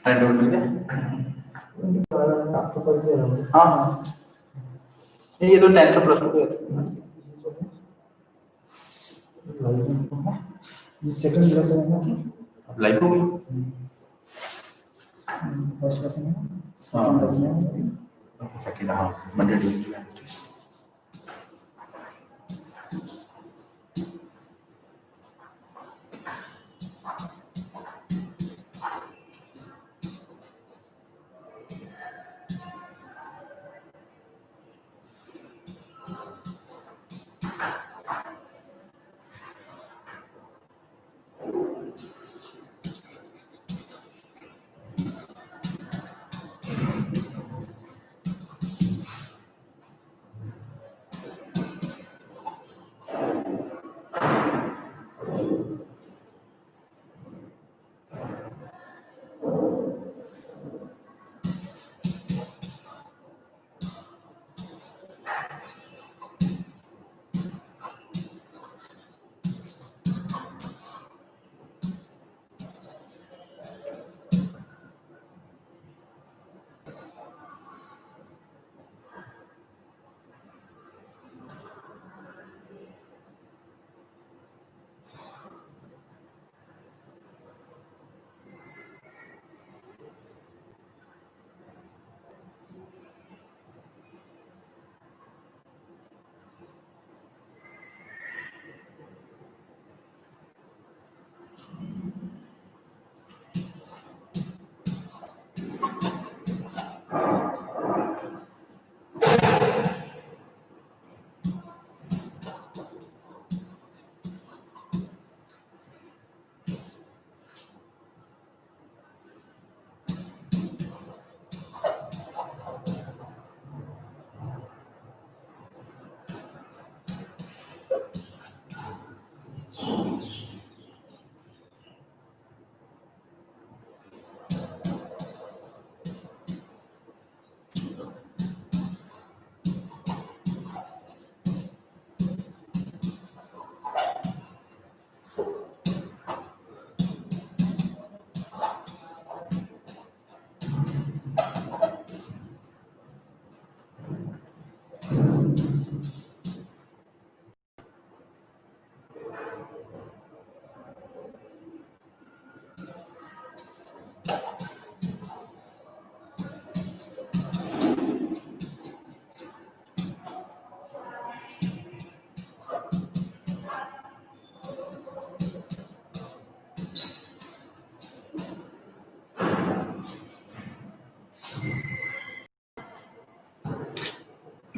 Time table मिल गया? हाँ हाँ, ये तो 10th प्लस 2 के ये सेकंड लेसन है ना कि अब लाइव हो गई। फर्स्ट लेसन है, हाँ सेकंड लेसन है। सेकंड, हाँ Monday Tuesday.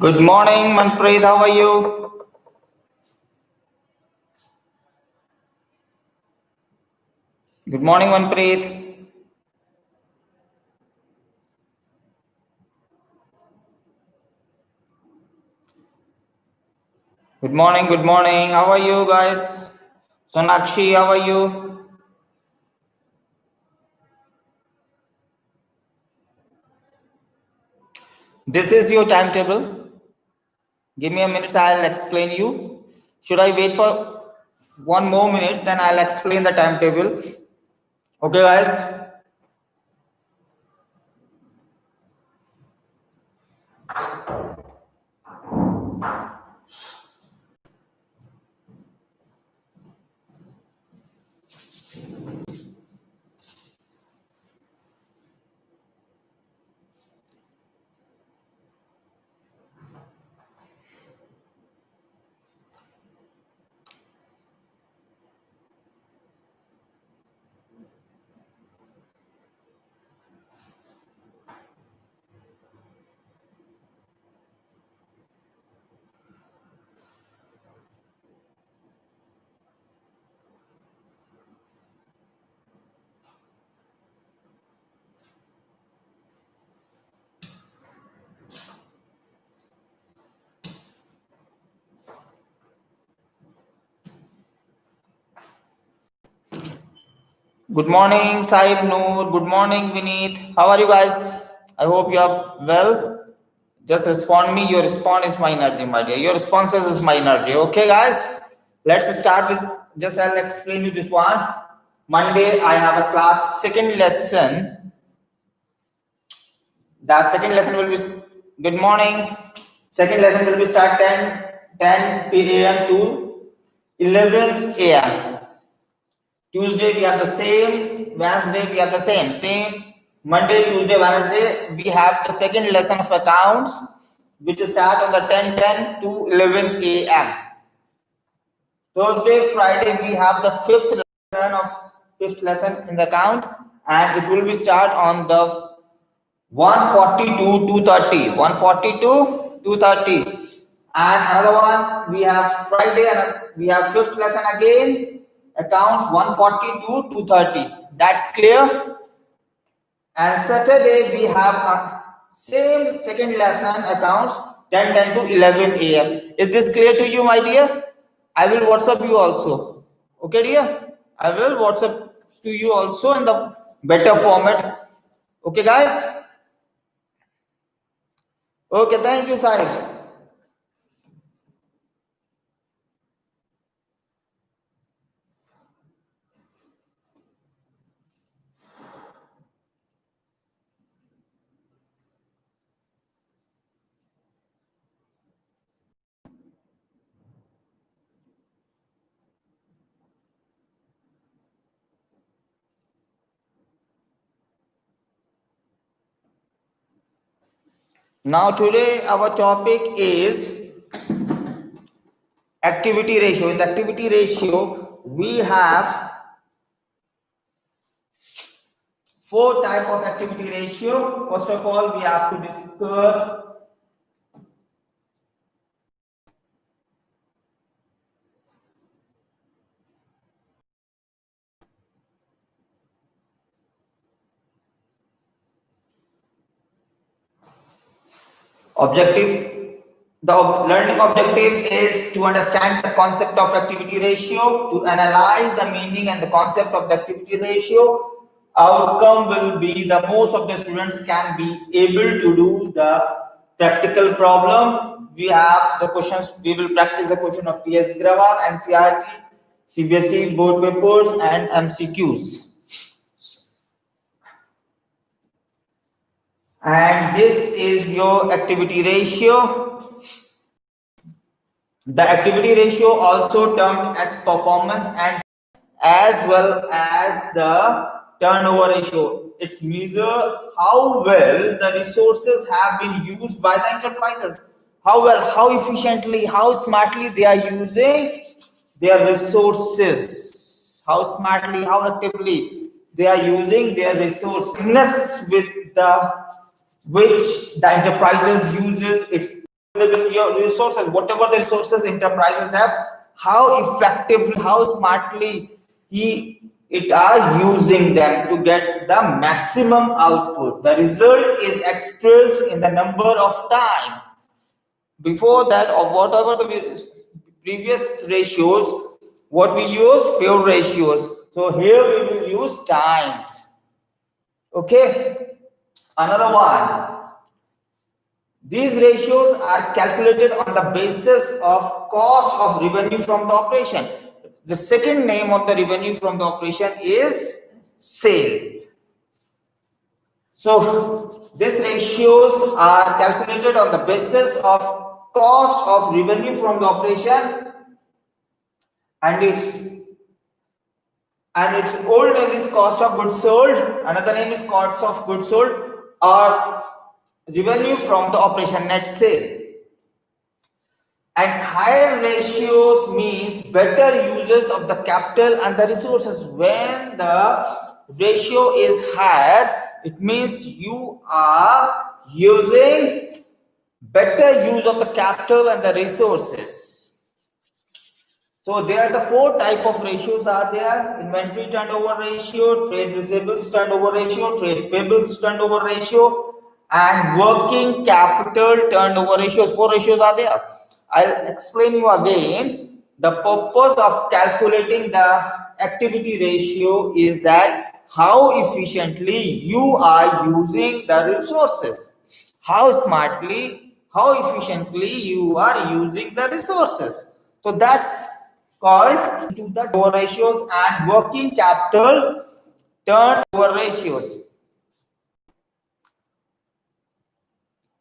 Good morning, Manpreet. How are you? Good morning, Manpreet. Good morning, good morning. How are you guys? Sonakshi, how are you? This is your timetable. Give me a minute, I'll explain you. Should I wait for 1 more minute, then I'll explain the timetable. Okay, guys? Good morning, Saib Noor. Good morning, Vineet. How are you guys? I hope you are well. Just respond me. Your response is my energy, my dear. Your responses is my energy. Okay, guys? Let's start with, just I'll explain you this one. Monday, I have a class, second lesson. The second lesson will be good morning. Second lesson will be start 10 p.m. to 11 a.m. Tuesday we have the same. Wednesday we have the same. Monday, Tuesday, Wednesday we have the second lesson of accounts, which start on the 10 to 11 a.m. Thursday, Friday we have the fifth lesson in the account, and it will be start on the 140 to 230. 140 to 230. And another one we have Friday, and we have fifth lesson again, accounts 140 to 230. That's clear. And Saturday we have same second lesson, accounts 10 to 11 a.m. Is this clear to you, my dear? I will WhatsApp you also. Okay, dear? I will WhatsApp to you also in the better format. Okay, guys? Okay, thank you, Sai. Now today our topic is activity ratio. In the activity ratio, we have four type of activity ratio. First of all, we have to discuss objective. The learning objective is to understand the concept of activity ratio, to analyze the meaning and the concept of the activity ratio. Outcome will be the most of the students can be able to do the practical problem. We have the questions, we will practice the question of TS Grammar, NCRT, CBSE board papers and MCQs. And this is your activity ratio. The activity ratio, also termed as performance and as well as the turnover ratio. It's measure how well the resources have been used by the enterprises. How well, how efficiently, how smartly they are using their resources. How smartly, how actively they are using their resources with the which the enterprises uses its your resources, whatever the resources enterprises have, how effectively, how smartly it are using them to get the maximum output. The result is expressed in the number of time. Before that, or whatever the previous ratios, what we use pure ratios. So here we will use times. Okay, another one. These ratios are calculated on the basis of cost of revenue from the operation. The second name of the revenue from the operation is sale. So these ratios are calculated on the basis of cost of revenue from the operation, and its old name is cost of goods sold. Another name is cost of goods sold or revenue from the operation, net sale. And higher ratios means better uses of the capital and the resources. When the ratio is higher, it means you are using better use of the capital and the resources. So there are the four type of ratios are there: inventory turnover ratio, trade receivables turnover ratio, trade payables turnover ratio, and working capital turnover ratios. Four ratios are there. I'll explain you again. The purpose of calculating the activity ratio is that how efficiently you are using the resources, how smartly, how efficiently you are using the resources. So that's called to the turnover ratios and working capital turnover ratios.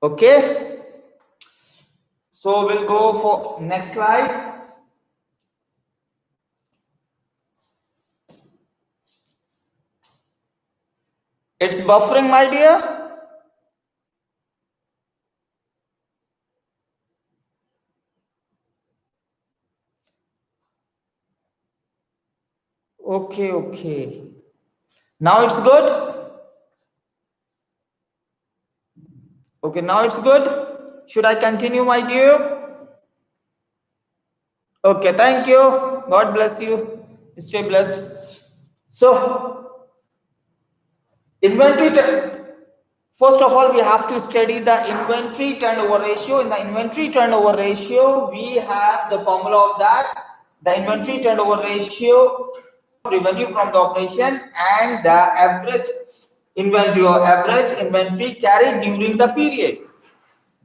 Okay. So we'll go for next slide. It's buffering, my dear. Okay, okay. Now it's good. Okay, now it's good. Should I continue, my dear? Okay, thank you. God bless you. Stay blessed. So, inventory. First of all, we have to study the inventory turnover ratio. In the inventory turnover ratio, we have the formula of that. The inventory turnover ratio, revenue from the operation, and the average inventory or average inventory carried during the period.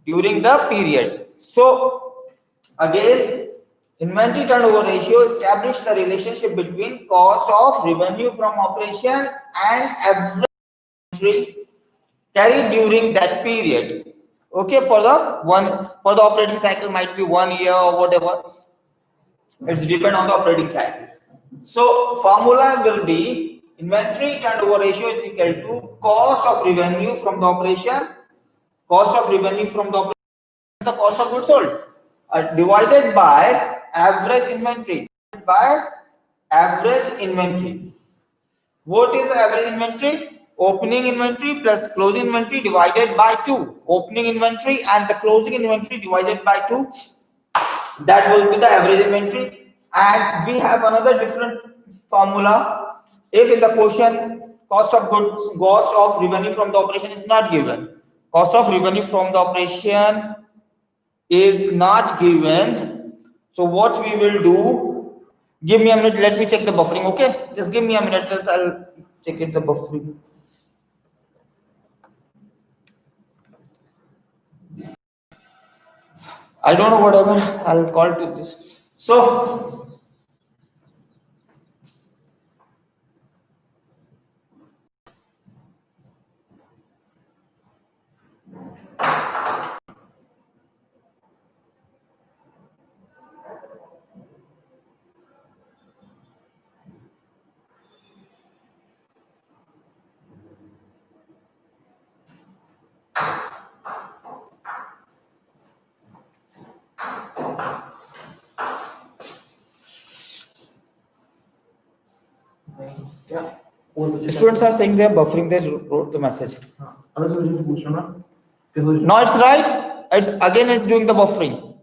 During the period. So, again, inventory turnover ratio establishes the relationship between cost of revenue from operation and average inventory carried during that period. Okay, for the operating cycle might be 1 year or whatever. It's depend on the operating cycle. So formula will be inventory turnover ratio is equal to cost of revenue from the operation, cost of revenue from the operation, the cost of goods sold, divided by average inventory, by average inventory. What is the average inventory? Opening inventory plus closing inventory divided by 2. Opening inventory and the closing inventory divided by 2. That will be the average inventory. And we have another different formula. If in the question cost of goods, cost of revenue from the operation is not given. Cost of revenue from the operation is not given. So what we will do, give me a minute, let me check the buffering. Okay, just give me a minute, just I'll check it the buffering. I don't know whatever, I'll call to this. So Yeah. students are saying they're buffering, they wrote the message. अगर solution पूछो ना, No, it's right. It's again it's doing the buffering.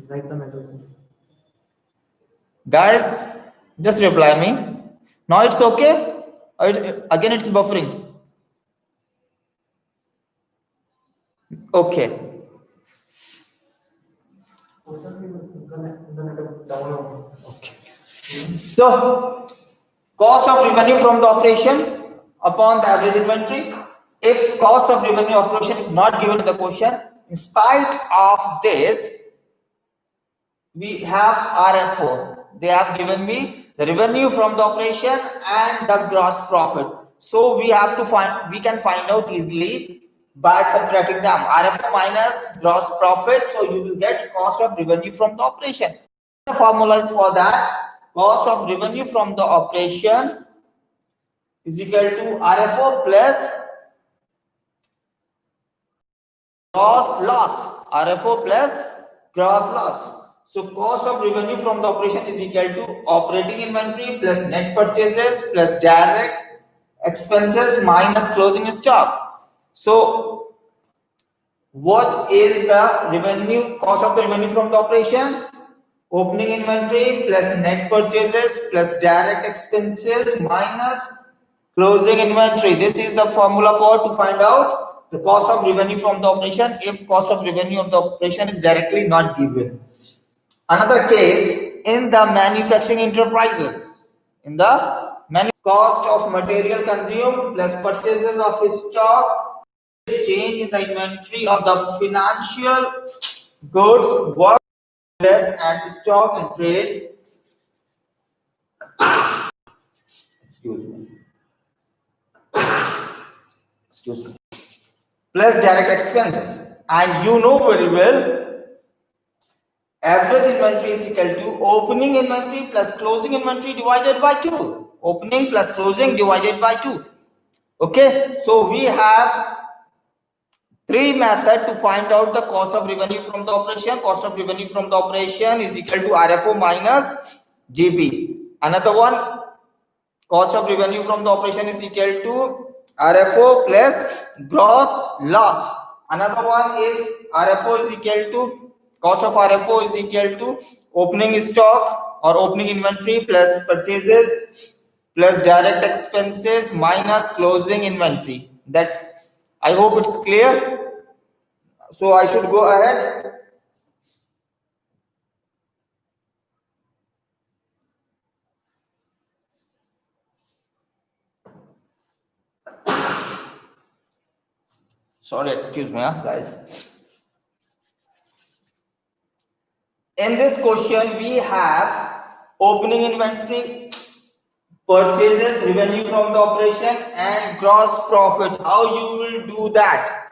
write the message. Guys, just reply me. Now it's okay. Again it's buffering. Okay. Okay. So cost of revenue from the operation upon the average inventory. If cost of revenue of operation is not given in the question, in spite of this, we have RFO. They have given me the revenue from the operation and the gross profit. So we have to find, we can find out easily by subtracting them. RFO minus gross profit. So you will get cost of revenue from the operation. The formula is for that. Cost of revenue from the operation is equal to RFO plus gross loss. RFO plus gross loss. So cost of revenue from the operation is equal to operating inventory plus net purchases plus direct expenses minus closing stock. So what is the revenue, cost of the revenue from the operation? Opening inventory plus net purchases plus direct expenses minus closing inventory. This is the formula for to find out the cost of revenue from the operation if cost of revenue of the operation is directly not given. Another case in the manufacturing enterprises. In the cost of material consumed plus purchases of stock, change in the inventory of the financial goods, work and stock and trade. Excuse me. Excuse me. plus direct expenses. And you know very well, average inventory is equal to opening inventory plus closing inventory divided by 2. Opening plus closing divided by 2. Okay, so we have three methods to find out the cost of revenue from the operation. Cost of revenue from the operation is equal to RFO minus GP. Another one, cost of revenue from the operation is equal to RFO plus gross loss. Another one is RFO is equal to, cost of RFO is equal to opening stock or opening inventory plus purchases plus direct expenses minus closing inventory. That's, I hope it's clear. So I should go ahead. Sorry, excuse me, guys. In this question, we have opening inventory, purchases, revenue from the operation, and gross profit. How you will do that?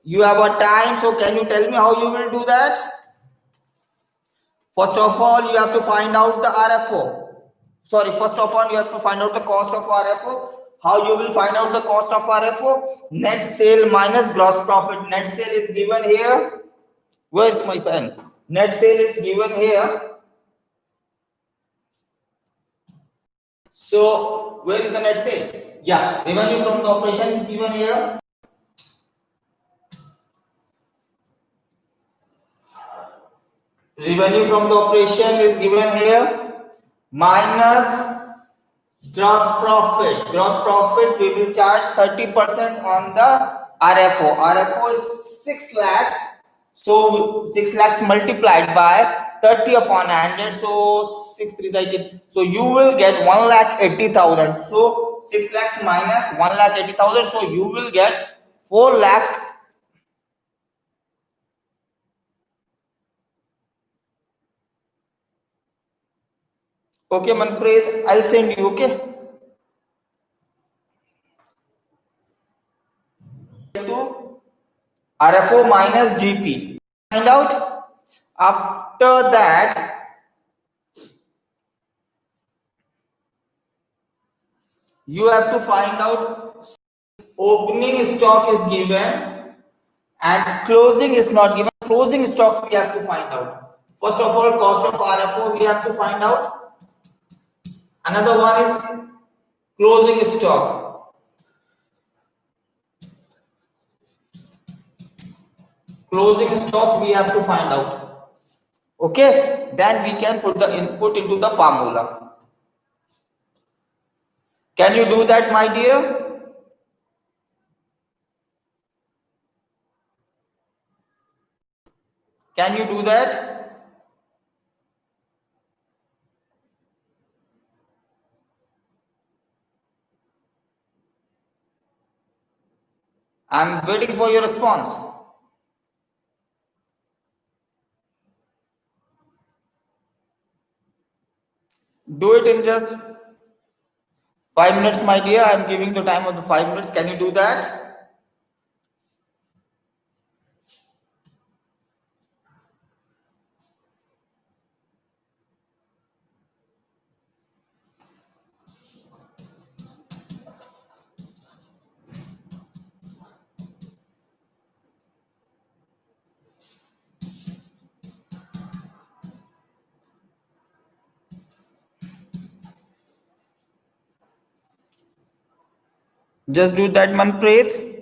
You have a time, so can you tell me how you will do that? First of all, you have to find out the RFO. Sorry, first of all, you have to find out the cost of RFO. How you will find out the cost of RFO? Net sale minus gross profit. Net sale is given here. Where is my pen? Net sale is given here. So where is the net sale? Yeah, revenue from the operation is given here. Revenue from the operation is given here minus gross profit. Gross profit we will charge 30% on the RFO. RFO is 6 lakh. So 6 lakhs multiplied by 30 upon 100. So 6 3 is 18. So you will get 1,80,000. So 6 lakhs minus 1,80,000. So you will get 4 lakh. Okay, Manpreet, I'll send you. Okay. To RFO minus GP. Find out. After that, you have to find out opening stock is given and closing is not given. Closing stock we have to find out. First of all, cost of RFO we have to find out. Another one is closing stock. Closing stock we have to find out. Okay, then we can put the input into the formula. Can you do that, my dear? Can you do that? I'm waiting for your response. Do it in just 5 minutes, my dear. I'm giving the time of the 5 minutes. Can you do that? Just do that, Manpreet.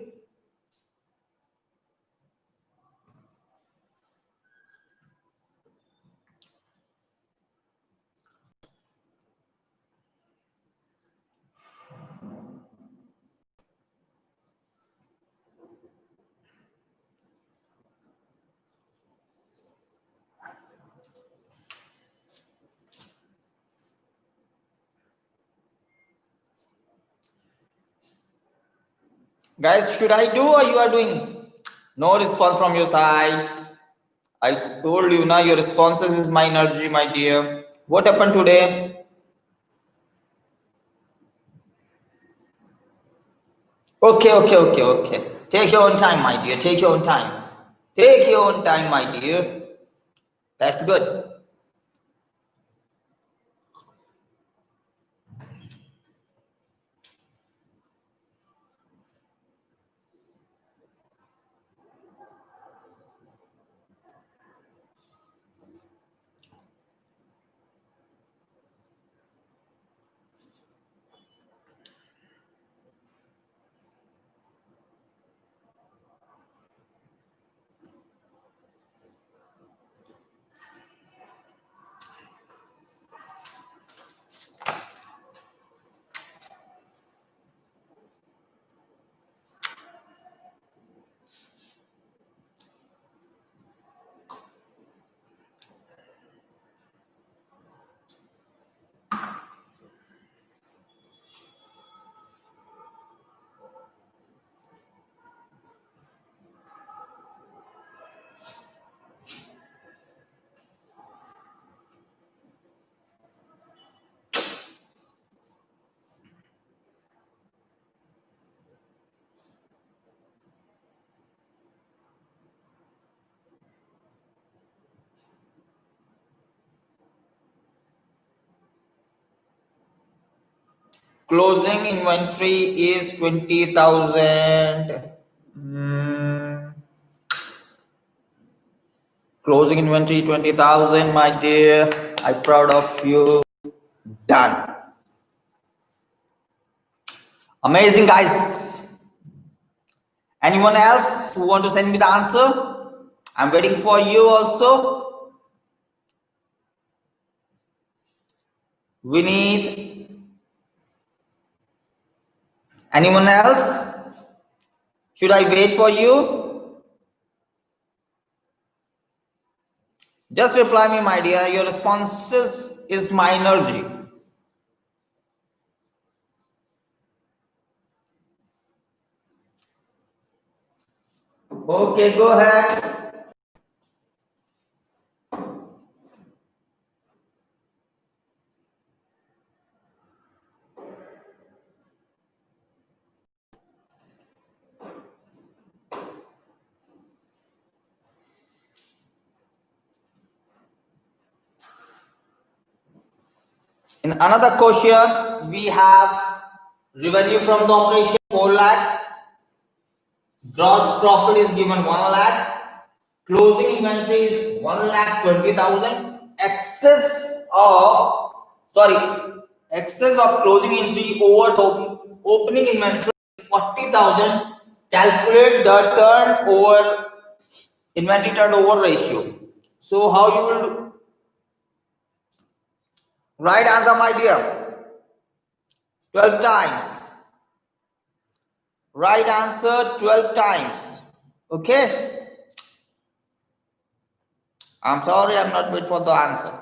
Guys, should I do or you are doing? No response from your side. I told you now your responses is my energy, my dear. What happened today? Okay. Take your own time, my dear. Take your own time. Take your own time, my dear. That's good. Closing inventory is 20,000. Closing inventory 20,000, my dear. I'm proud of you. Done. Amazing, guys. Anyone else who want to send me the answer? I'm waiting for you also. We need anyone else? Should I wait for you? Just reply me, my dear. Your responses is my energy. Okay, go ahead. In another question, we have revenue from the operation 4 lakh, gross profit is given 1 lakh, closing inventory is 1 lakh 20,000, excess of closing inventory over the opening inventory is 40,000. Calculate the turnover inventory turnover ratio. So how you will do? Right answer, my dear. 12 times. Right answer 12 times. Okay. I'm sorry, I'm not waiting for the answer.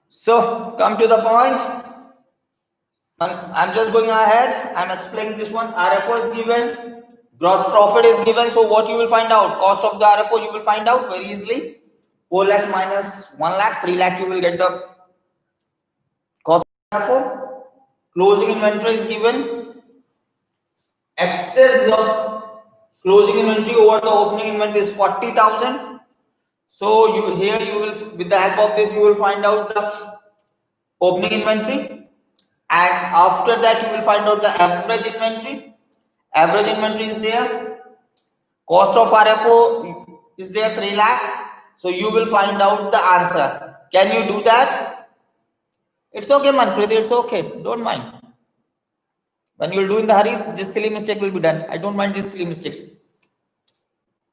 So come to the point. I'm just going ahead. I'm explaining this one. RFO is given. Gross profit is given. So what you will find out? Cost of the RFO you will find out very easily. 4 lakh minus 1 lakh, 3 lakh you will get the cost of RFO. Closing inventory is given. Excess of closing inventory over the opening inventory is 40,000. So you will, with the help of this, you will find out the opening inventory, and after that you will find out the average inventory. Average inventory is there. Cost of RFO is there 3 lakh. So you will find out the answer. Can you do that? It's okay, Manpreet. It's okay. Don't mind. When you'll do in the hurry, this silly mistake will be done. I don't mind these silly mistakes.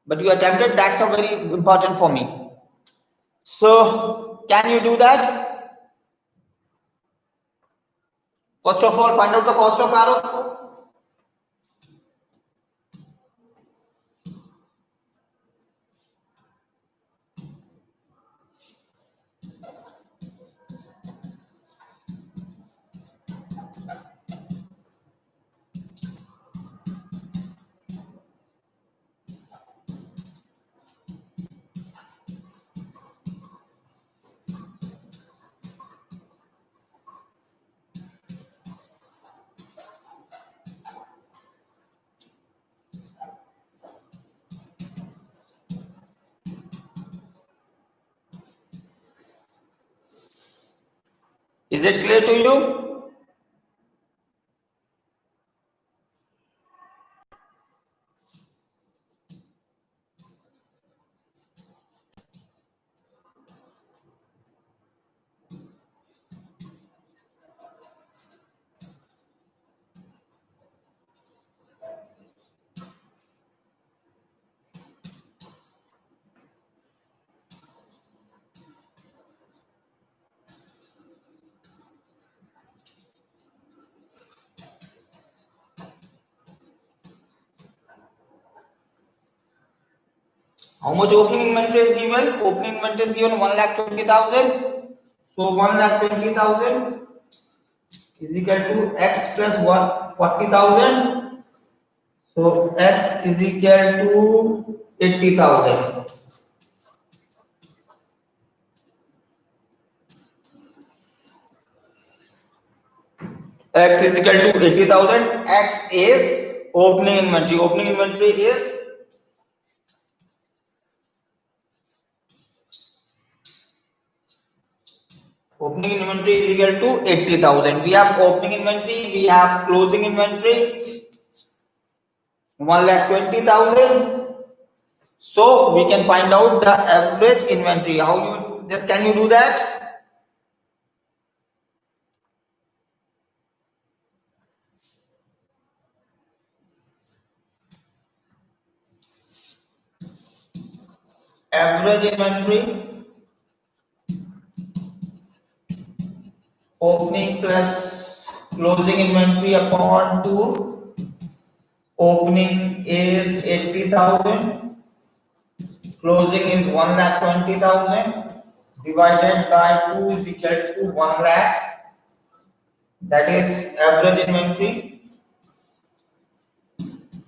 But you attempted, that's a very important for me. So can you do that? First of all, find out the cost of RFO. Is it clear to you? How much opening inventory is given? Opening inventory is given 1,20,000. So 1,20,000 is equal to x plus 140,000. So x is equal to 80,000. X is equal to 80,000. X is opening inventory. Opening inventory is equal to 80,000. We have opening inventory, we have closing inventory 1,20,000. So we can find out the average inventory. How you just can you do that? Average inventory opening plus closing inventory upon 2. Opening is 80,000, closing is 1,20,000 divided by 2 is equal to 1 lakh. That is average inventory,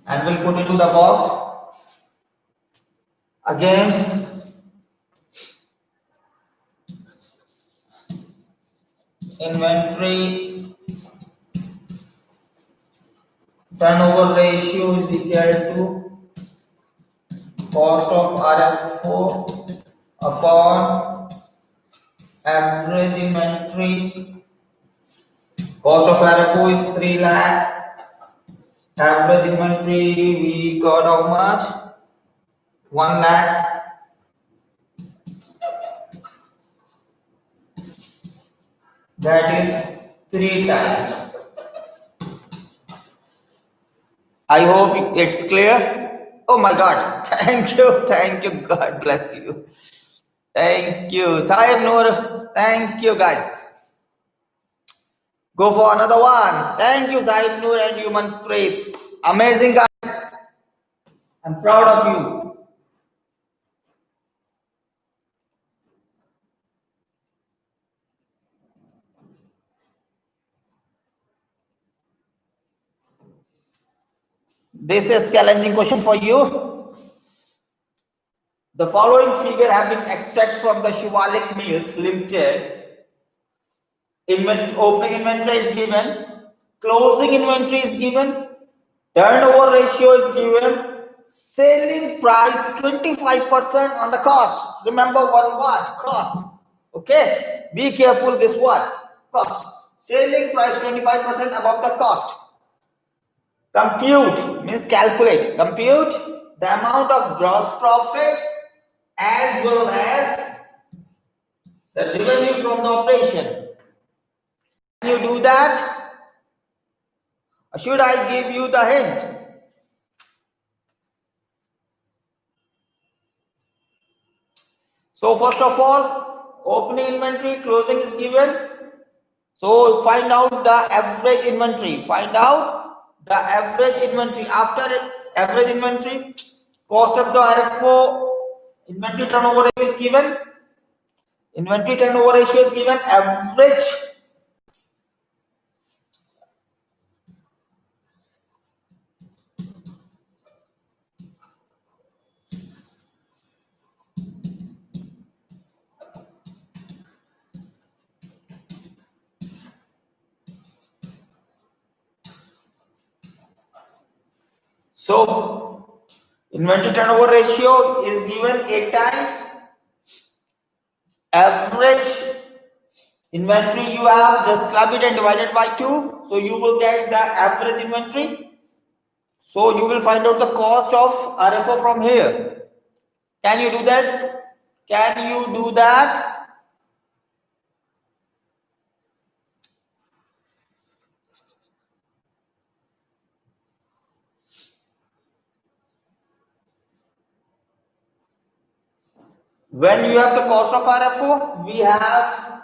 and we'll put into the box. Again, inventory turnover ratio is equal to cost of RFO upon average inventory. Cost of RFO is 3 lakh. Average inventory we got how much? 1 lakh. That is 3 times. I hope it's clear. Oh my God! Thank you, God bless you. Thank you, Sahib Noor. Thank you, guys. Go for another one. Thank you, Sahib Noor and Human Preet. Amazing, guys. I'm proud of you. This is challenging question for you. The following figure have been extracted from the Shivalik Mills Limited. Opening inventory is given, closing inventory is given, turnover ratio is given, selling price 25% on the cost. Remember one word, cost. Okay, be careful this word, cost. Selling price 25% above the cost. Compute means calculate. Compute the amount of gross profit as well as the revenue from the operation. Can you do that? Or should I give you the hint? So first of all, opening inventory, closing is given. So find out the average inventory. Find out the average inventory. After average inventory, cost of the RFO, inventory turnover is given. Inventory turnover ratio is given. Average so inventory turnover ratio is given 8 times. Average Inventory you have, just club it and divide it by 2. So you will get the average inventory. So you will find out the cost of RFO from here. Can you do that? Can you do that? When you have the cost of RFO, we have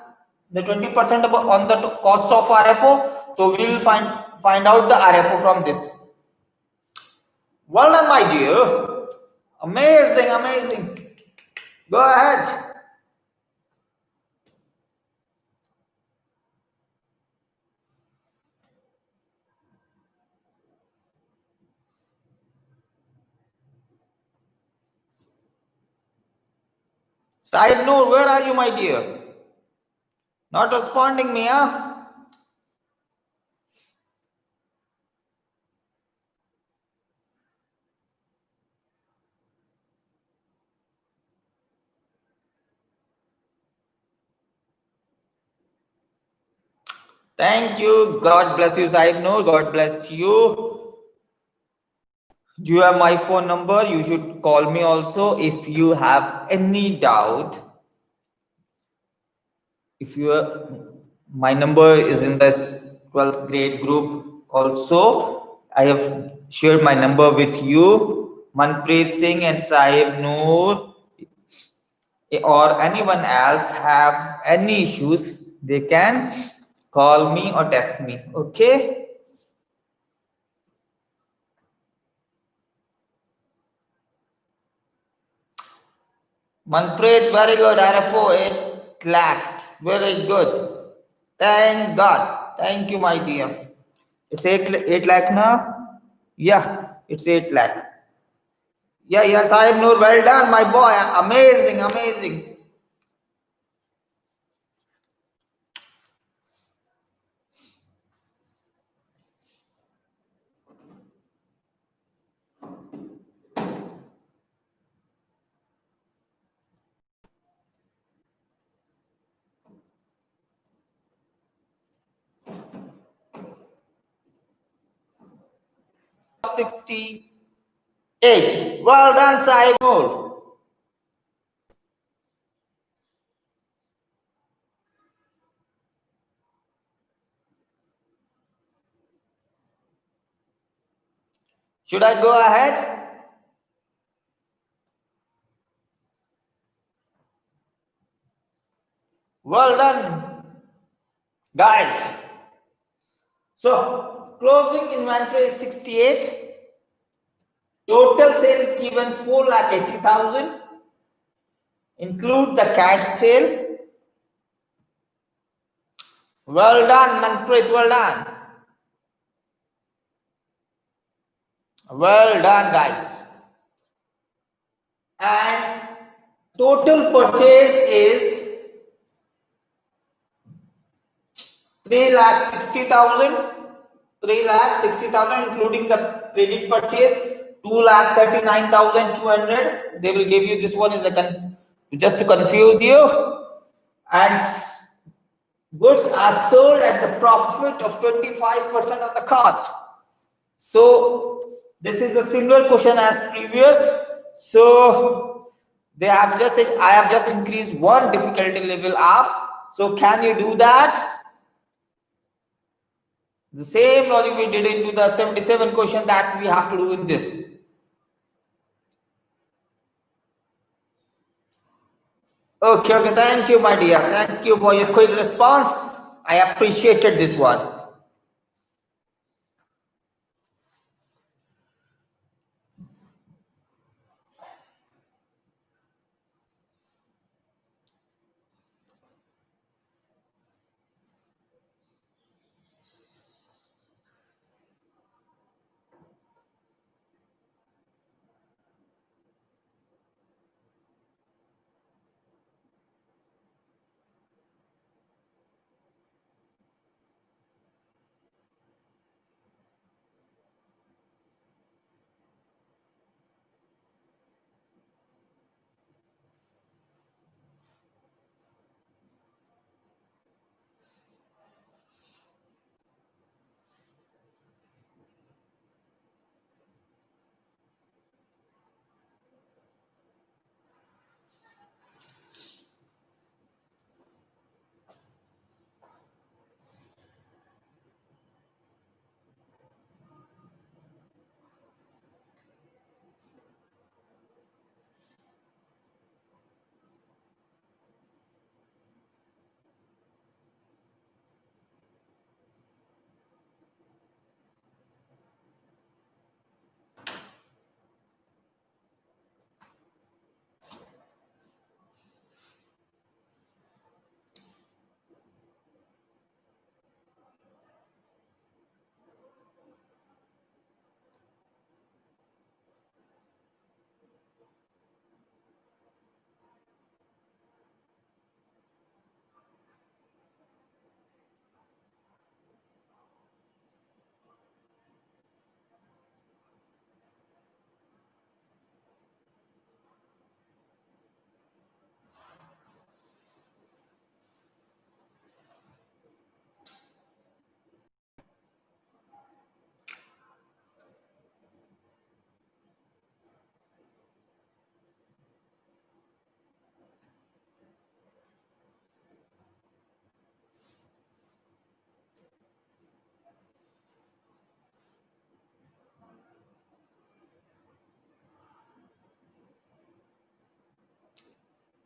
the 20% on the cost of RFO. So we will find out the RFO from this. Well done, my dear. Amazing, amazing. Go ahead. Side note, where are you, my dear? Not responding me, huh? Thank you. God bless you, Sahib Noor. God bless you. Do you have my phone number? You should call me also if you have any doubt. If you my number is in this 12th grade group also. I have shared my number with you. Manpreet Singh and Sahib Noor or anyone else have any issues, they can call me or text me. Okay. Manpreet, very good. RFO 8 lakhs. Very good. Thank God. Thank you, my dear. It's 8 lakh now? Yeah, it's 8 lakh. Yeah, yes, Sahib Noor. Well done, my boy. Amazing, amazing. $68. Well done, Sahib Noor. Should I go ahead? Well done, guys. So, closing inventory is 68. Total sales given 4,80,000. Include the cash sale. Well done, Manpreet. Well done. Well done, guys. And total purchase is 3,60,000. 3,60,000 including the credit purchase. 2,39,200. They will give you this one is just to confuse you. And goods are sold at the profit of 25% of the cost. So this is the similar question as previous. So they have just said I have just increased one difficulty level up. So can you do that? The same logic we did into the 77 question that we have to do in this. Okay, okay. Thank you, my dear. Thank you for your quick response. I appreciated this one.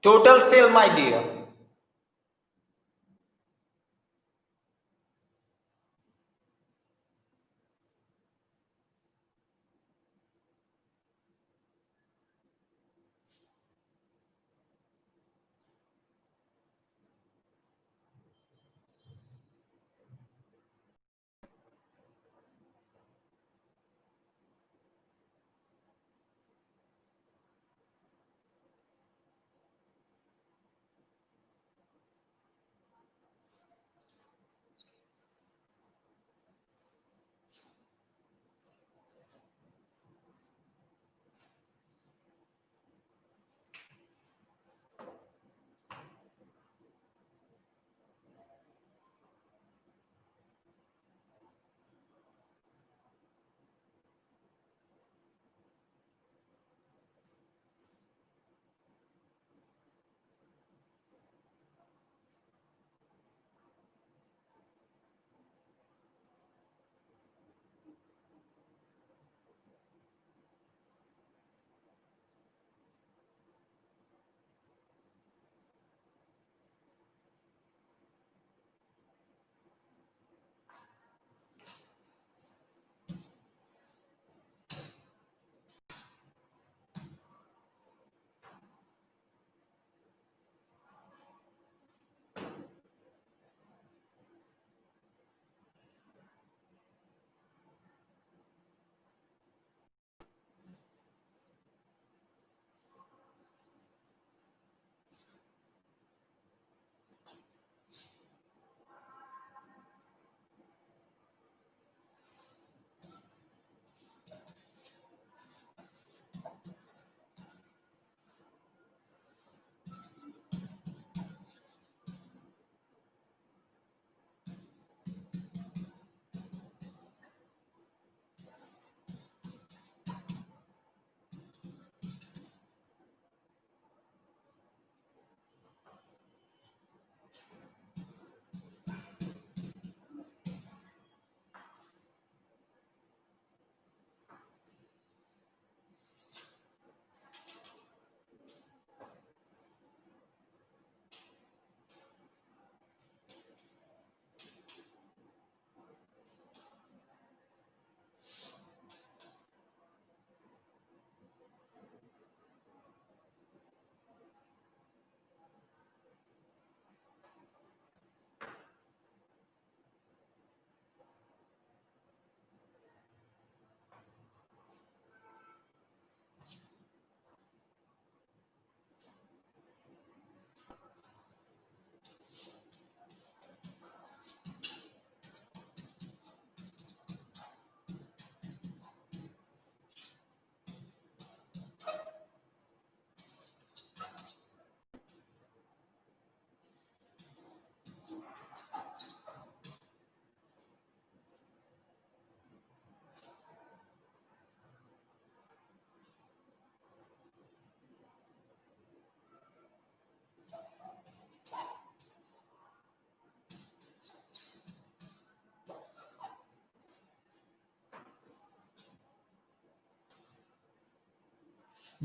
Total sale, my dear.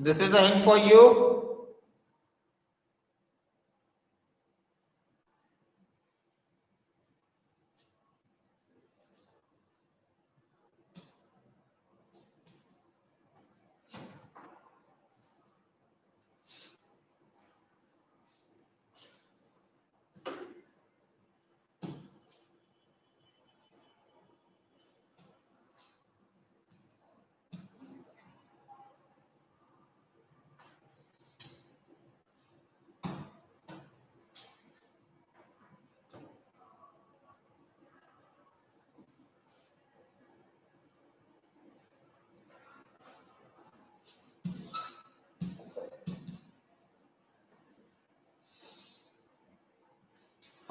This is the hint for you.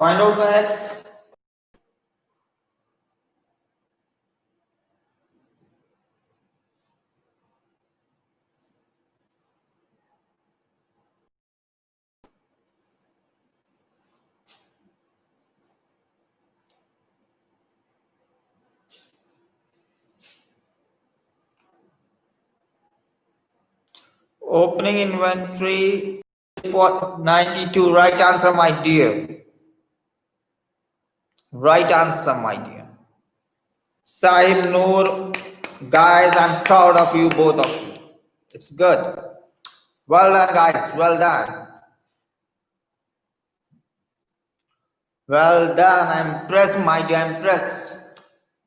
Find out the X. Opening inventory For 92, right answer, my dear. Right answer, my dear. Sahib Noor, guys, I'm proud of you, both of you. It's good. Well done, guys. Well done. Well done. I'm impressed, my dear. I'm impressed.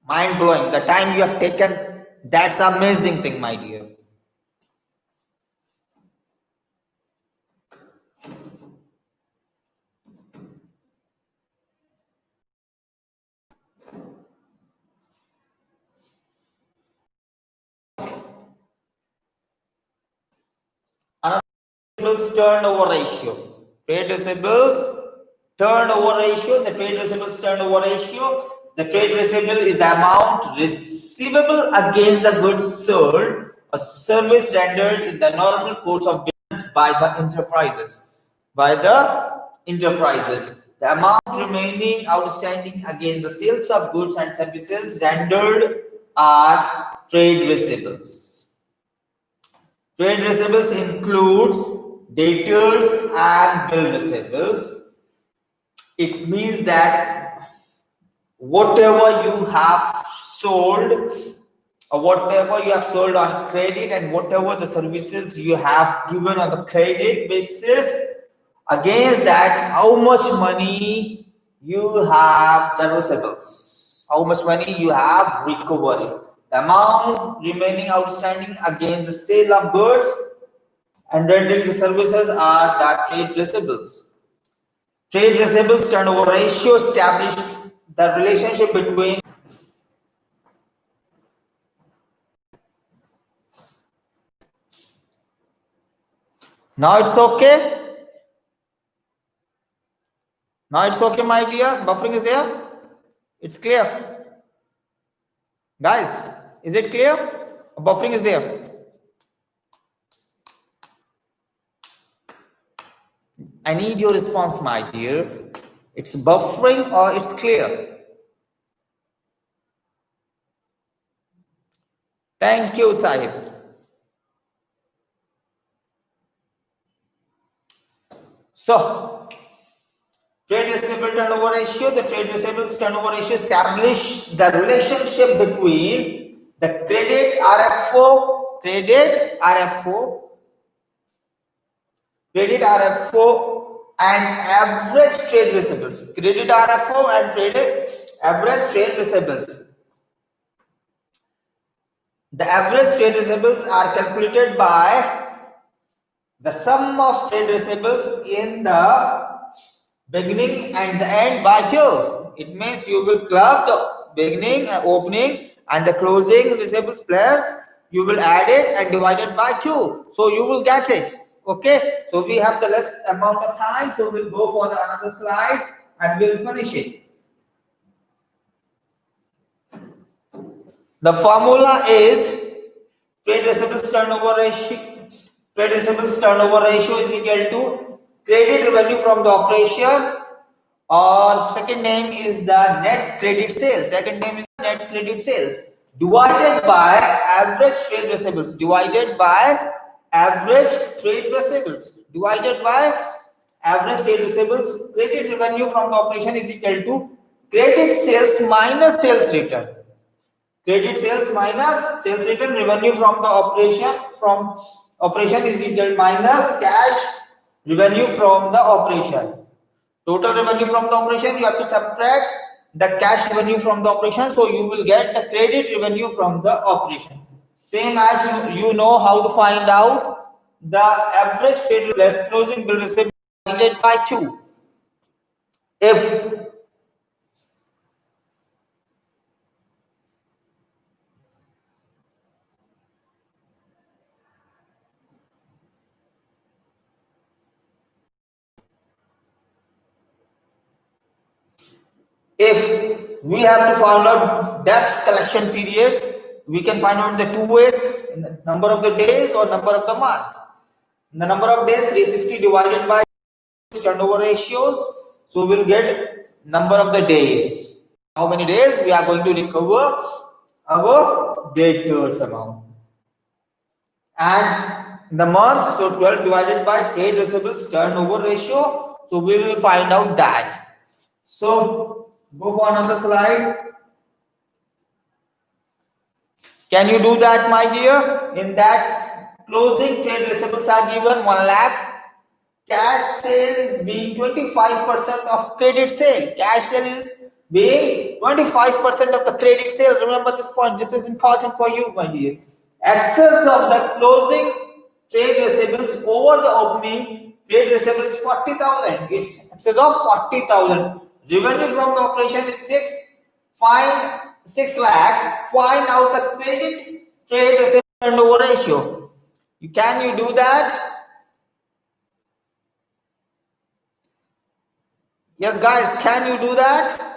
Mind blowing. The time you have taken, that's amazing thing, my dear. Another receivables turnover ratio. Trade receivables turnover ratio. The trade receivables turnover ratio. The trade receivable is the amount receivable against the goods sold or service rendered in the normal course of business by the enterprises. By the enterprises. The amount remaining outstanding against the sales of goods and services rendered are trade receivables. Trade receivables includes debtors and bill receivables. It means that whatever you have sold or whatever you have sold on credit and whatever the services you have given on the credit basis, against that how much money you have the receivables, how much money you have recovery, the amount remaining outstanding against the sale of goods and rendering the services are the trade receivables. Trade receivables turnover ratio established the relationship between. Now it's okay. Now it's okay, my dear. Buffering is there. It's clear. Guys, is it clear? Buffering is there. I need your response, my dear. It's buffering or it's clear? Thank you, Sahib. So, trade receivable turnover ratio, the trade receivables turnover ratio establish the relationship between the credit RFO, and average trade receivables. Credit RFO and average trade receivables. The average trade receivables are calculated by the sum of trade receivables in the beginning and the end by 2. It means you will club the beginning and opening and the closing receivables plus you will add it and divide it by 2. So you will get it. Okay. So we have the less amount of time. So we'll go for the another slide and we'll finish it. The formula is trade receivables turnover ratio. Trade receivables turnover ratio is equal to credit revenue from the operation, or second name is the net credit sale. Second name is net credit sale divided by average trade receivables. Divided by average trade receivables. Divided by average trade receivables. Credit revenue from the operation is equal to credit sales minus sales return. Credit sales minus sales return. Revenue from the operation is equal minus cash revenue from the operation. Total revenue from the operation, you have to subtract the cash revenue from the operation, so you will get the credit revenue from the operation. Same as you know how to find out the average trade less closing bill receipt divided by 2. If we have to find out debts collection period, we can find out the 2 ways: number of the days or number of the month. The number of days 360 divided by turnover ratios, so we'll get number of the days. How many days we are going to recover our debtors amount, and in the month. So 12 divided by trade receivables turnover ratio. So we will find out that. So go for another slide. Can you do that, my dear? In that closing trade receivables are given 1 lakh. Cash sale is being 25% of credit sale. Cash sale is being 25% of the credit sale. Remember this point. This is important for you, my dear. Excess of the closing trade receivables over the opening trade receivables is 40,000. It's excess of 40,000. Revenue from the operation is 6. Find 6 lakh. Find out the credit trade receivable turnover ratio. Can you do that? Yes, guys, can you do that?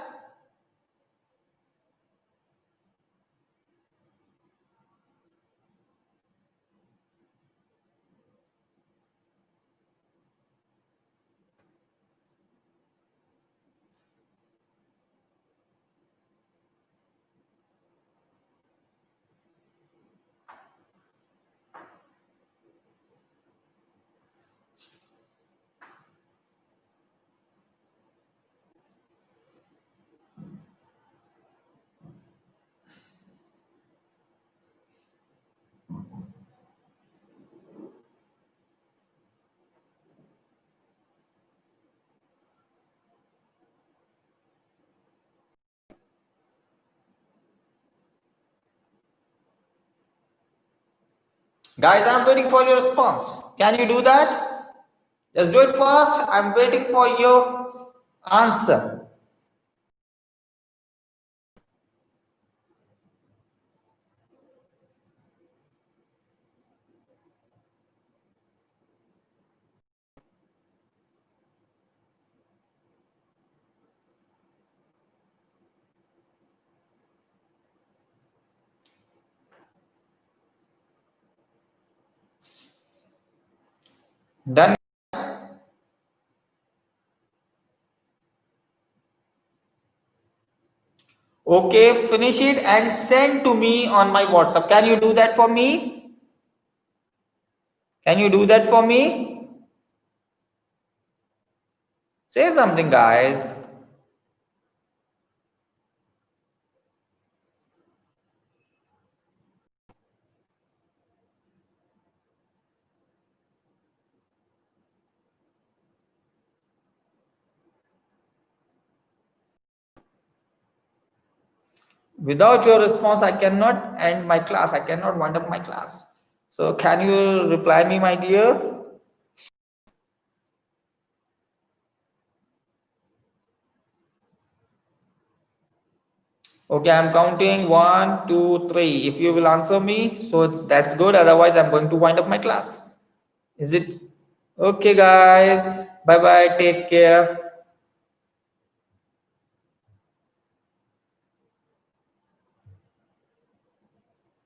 Guys, I'm waiting for your response. Can you do that? Just do it fast. I'm waiting for your answer. Done. Okay, finish it and send to me on my WhatsApp. Can you do that for me? Can you do that for me? Say something, guys. Without your response, I cannot end my class. I cannot wind up my class. So can you reply me, my dear? Okay, I'm counting 1, 2, 3. If you will answer me, so that's good. Otherwise, I'm going to wind up my class. Is it okay, guys? Bye bye. Take care.